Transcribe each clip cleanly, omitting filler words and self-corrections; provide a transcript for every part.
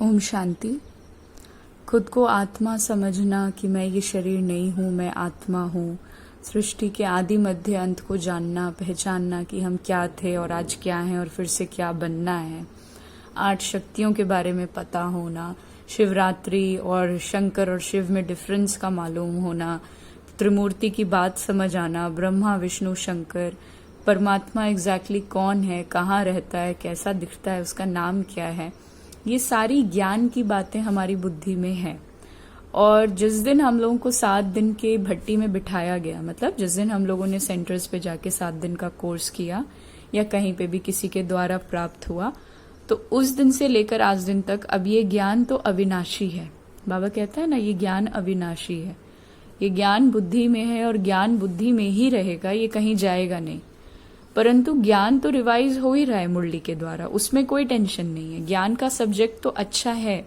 ओम शांति। खुद को आत्मा समझना कि मैं ये शरीर नहीं हूँ, मैं आत्मा हूँ। सृष्टि के आदि मध्य अंत को जानना, पहचानना कि हम क्या थे और आज क्या हैं और फिर से क्या बनना है। 8 शक्तियों के बारे में पता होना, शिवरात्रि और शंकर और शिव में डिफरेंस का मालूम होना, त्रिमूर्ति की बात समझ आना, ब्रह्मा विष्णु शंकर, परमात्मा एग्जैक्टली कौन है, कहाँ रहता है, कैसा दिखता है, उसका नाम क्या है, ये सारी ज्ञान की बातें हमारी बुद्धि में है। और जिस दिन हम लोगों को 7 दिन के भट्टी में बिठाया गया, मतलब जिस दिन हम लोगों ने सेंटर्स पे जाके 7 दिन का कोर्स किया या कहीं पे भी किसी के द्वारा प्राप्त हुआ, तो उस दिन से लेकर आज दिन तक अब ये ज्ञान तो अविनाशी है। बाबा कहता है ना, ये ज्ञान अविनाशी है। ये ज्ञान बुद्धि में है और ज्ञान बुद्धि में ही रहेगा, ये कहीं जाएगा नहीं। परंतु ज्ञान तो रिवाइज हो ही रहा है मुरली के द्वारा, उसमें कोई टेंशन नहीं है। ज्ञान का सब्जेक्ट तो अच्छा है,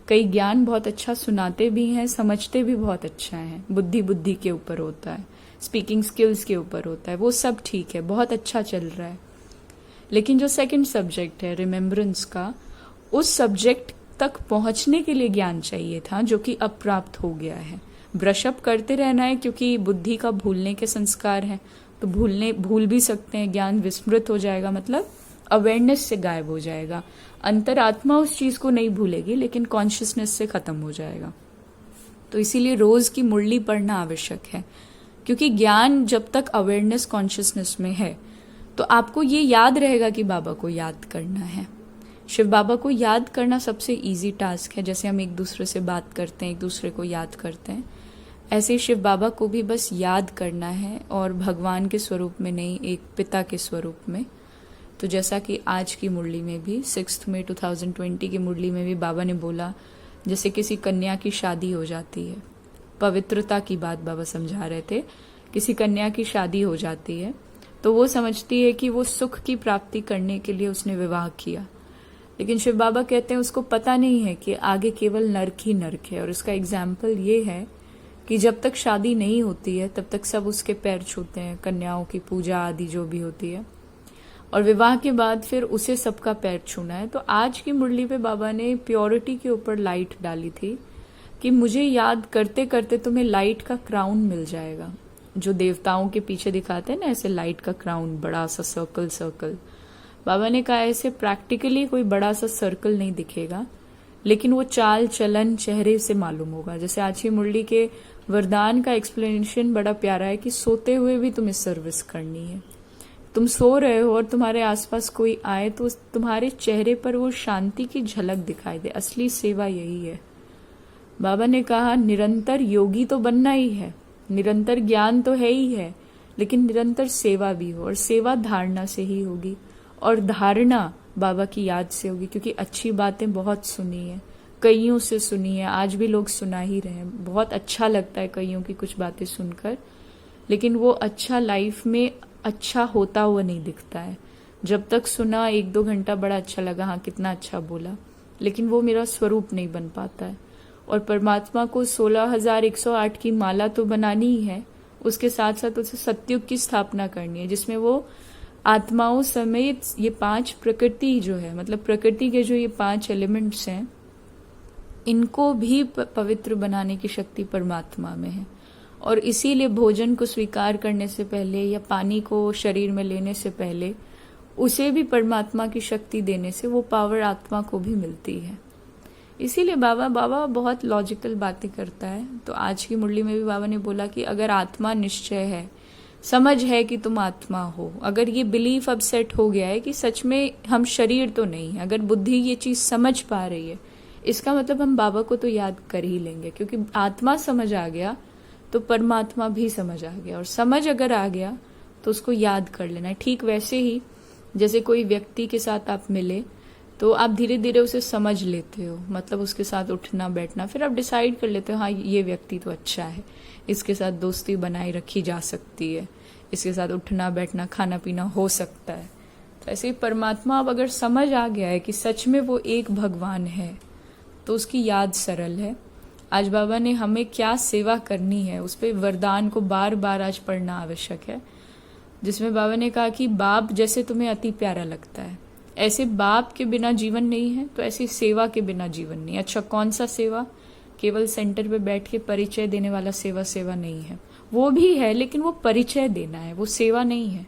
कई ज्ञान बहुत अच्छा सुनाते भी हैं, समझते भी बहुत अच्छा है। बुद्धि के ऊपर होता है, स्पीकिंग स्किल्स के ऊपर होता है, वो सब ठीक है, बहुत अच्छा चल रहा है। लेकिन जो सेकंड सब्जेक्ट है रिमेम्बरेंस का, उस सब्जेक्ट तक पहुंचने के लिए ज्ञान चाहिए था, जो कि अब प्राप्त हो गया है। ब्रशअप करते रहना है, क्योंकि बुद्धि का भूलने के संस्कार है, तो भूल भी सकते हैं। ज्ञान विस्मृत हो जाएगा, मतलब अवेयरनेस से गायब हो जाएगा। अंतरात्मा उस चीज को नहीं भूलेगी, लेकिन कॉन्शियसनेस से खत्म हो जाएगा। तो इसीलिए रोज की मुरली पढ़ना आवश्यक है, क्योंकि ज्ञान जब तक अवेयरनेस कॉन्शियसनेस में है तो आपको ये याद रहेगा कि बाबा को याद करना है। शिव बाबा को याद करना सबसे इजी टास्क है। जैसे हम एक दूसरे से बात करते हैं, एक दूसरे को याद करते हैं, ऐसे ही शिव बाबा को भी बस याद करना है, और भगवान के स्वरूप में नहीं, एक पिता के स्वरूप में। तो जैसा कि आज की मुरली में भी 6 मई 2020 की मुरली में भी बाबा ने बोला, जैसे किसी कन्या की शादी हो जाती है, पवित्रता की बात बाबा समझा रहे थे। किसी कन्या की शादी हो जाती है तो वो समझती है कि वो सुख की प्राप्ति करने के लिए उसने विवाह किया, लेकिन शिव बाबा कहते हैं उसको पता नहीं है कि आगे केवल नर्क ही नर्क है। और इसका एग्जाम्पल ये है कि जब तक शादी नहीं होती है तब तक सब उसके पैर छूते हैं, कन्याओं की पूजा आदि जो भी होती है, और विवाह के बाद फिर उसे सबका पैर छूना है। तो आज की मुरली पे बाबा ने प्योरिटी के ऊपर लाइट डाली थी कि मुझे याद करते करते तुम्हें लाइट का क्राउन मिल जाएगा, जो देवताओं के पीछे दिखाते हैं ना, ऐसे लाइट का क्राउन, बड़ा सा सर्कल। बाबा ने कहा ऐसे प्रैक्टिकली कोई बड़ा सा सर्कल नहीं दिखेगा, लेकिन वो चाल चलन चेहरे से मालूम होगा। जैसे आज की मुरली के वरदान का एक्सप्लेनेशन बड़ा प्यारा है कि सोते हुए भी तुम्हें सर्विस करनी है। तुम सो रहे हो और तुम्हारे आसपास कोई आए तो तुम्हारे चेहरे पर वो शांति की झलक दिखाई दे। असली सेवा यही है। बाबा ने कहा निरंतर योगी तो बनना ही है, निरंतर ज्ञान तो है ही है, लेकिन निरंतर सेवा भी हो, और सेवा धारणा से ही होगी, और धारणा बाबा की याद से होगी। क्योंकि अच्छी बातें बहुत सुनी है, कईयों से सुनी है, आज भी लोग सुना ही रहे हैं। बहुत अच्छा लगता है कईयों की कुछ बातें सुनकर, लेकिन वो अच्छा लाइफ में अच्छा होता हुआ नहीं दिखता है। जब तक सुना 1-2 घंटा बड़ा अच्छा लगा, हाँ कितना अच्छा बोला, लेकिन वो मेरा स्वरूप नहीं बन पाता है। और परमात्मा को 16,108 की माला तो बनानी ही है, उसके साथ साथ उसे सतयुग की स्थापना करनी है, जिसमें वो आत्माओं समेत ये 5 प्रकृति जो है, मतलब प्रकृति के जो ये 5 एलिमेंट्स हैं, इनको भी पवित्र बनाने की शक्ति परमात्मा में है। और इसीलिए भोजन को स्वीकार करने से पहले या पानी को शरीर में लेने से पहले उसे भी परमात्मा की शक्ति देने से वो पावर आत्मा को भी मिलती है। इसीलिए बाबा बहुत लॉजिकल बातें करता है। तो आज की मुरली में भी बाबा ने बोला कि अगर आत्मा निश्चय है, समझ है कि तुम आत्मा हो, अगर ये बिलीफ अब सेट हो गया है कि सच में हम शरीर तो नहीं है, अगर बुद्धि ये चीज समझ पा रही है, इसका मतलब हम बाबा को तो याद कर ही लेंगे। क्योंकि आत्मा समझ आ गया तो परमात्मा भी समझ आ गया, और समझ अगर आ गया तो उसको याद कर लेना है। ठीक वैसे ही जैसे कोई व्यक्ति के साथ आप मिले तो आप धीरे धीरे उसे समझ लेते हो, मतलब उसके साथ उठना बैठना, फिर आप डिसाइड कर लेते हो हाँ ये व्यक्ति तो अच्छा है, इसके साथ दोस्ती बनाई रखी जा सकती है, इसके साथ उठना बैठना खाना पीना हो सकता है। तो ऐसे ही परमात्मा अब अगर समझ आ गया है कि सच में वो एक भगवान है, तो उसकी याद सरल है। आज बाबा ने हमें क्या सेवा करनी है उस पर वरदान को बार बार आज पढ़ना आवश्यक है, जिसमें बाबा ने कहा कि बाप जैसे तुम्हें अति प्यारा लगता है, ऐसे बाप के बिना जीवन नहीं है तो ऐसी सेवा के बिना जीवन नहीं। अच्छा, कौन सा सेवा? केवल सेंटर पे बैठ के परिचय देने वाला सेवा नहीं है। वो भी है, लेकिन वो परिचय देना है, वो सेवा नहीं है।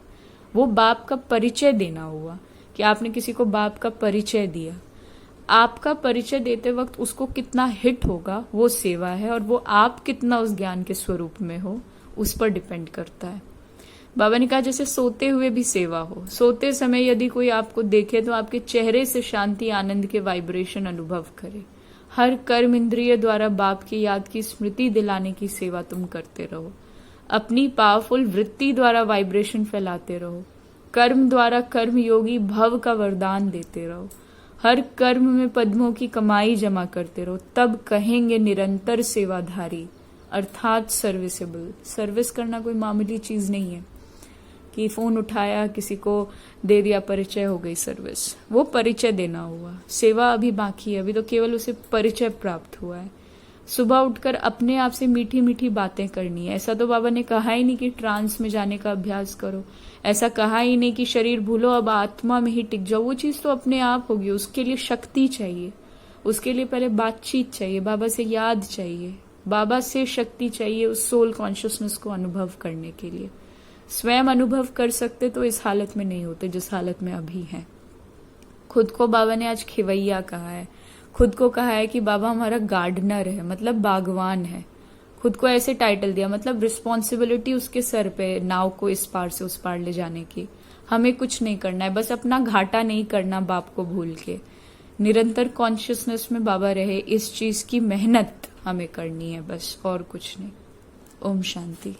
वो बाप का परिचय देना हुआ कि आपने किसी को बाप का परिचय दिया। आपका परिचय देते वक्त उसको कितना हिट होगा वो सेवा है, और वो आप कितना उस ज्ञान के स्वरूप में हो उस पर डिपेंड करता है। बाबा ने कहा जैसे सोते हुए भी सेवा हो। सोते समय यदि कोई आपको देखे तो आपके चेहरे से शांति आनंद के वाइब्रेशन अनुभव करे। हर कर्म इंद्रिय द्वारा बाप की याद की स्मृति दिलाने की सेवा तुम करते रहो। अपनी पावरफुल वृत्ति द्वारा वाइब्रेशन फैलाते रहो। कर्म द्वारा कर्म योगी भव का वरदान देते रहो। हर कर्म में पद्मों की कमाई जमा करते रहो। तब कहेंगे निरंतर सेवाधारी, अर्थात सर्विसेबल। सर्विस करना कोई मामूली चीज नहीं है कि फोन उठाया, किसी को दे दिया, परिचय हो गई सर्विस। वो परिचय देना हुआ। सेवा अभी बाकी है, अभी तो केवल उसे परिचय प्राप्त हुआ है। सुबह उठकर अपने आप से मीठी मीठी बातें करनी है। ऐसा तो बाबा ने कहा ही नहीं कि ट्रांस में जाने का अभ्यास करो। ऐसा कहा ही नहीं कि शरीर भूलो, अब आत्मा में ही टिक जाओ। वो चीज तो अपने आप होगी। उसके लिए शक्ति चाहिए, उसके लिए पहले बातचीत चाहिए, बाबा से याद चाहिए, बाबा से शक्ति चाहिए उस सोल कॉन्शियसनेस को अनुभव करने के लिए। स्वयं अनुभव कर सकते तो इस हालत में नहीं होते जिस हालत में अभी हैं। खुद को बाबा ने आज खिवैया कहा है। खुद को कहा है कि बाबा हमारा गार्डनर है, मतलब बागवान है। खुद को ऐसे टाइटल दिया, मतलब रिस्पॉन्सिबिलिटी उसके सर पे नाव को इस पार से उस पार ले जाने की। हमें कुछ नहीं करना है, बस अपना घाटा नहीं करना बाप को भूल के। निरंतर कॉन्शियसनेस में बाबा रहे, इस चीज की मेहनत हमें करनी है बस, और कुछ नहीं। ओम शांति।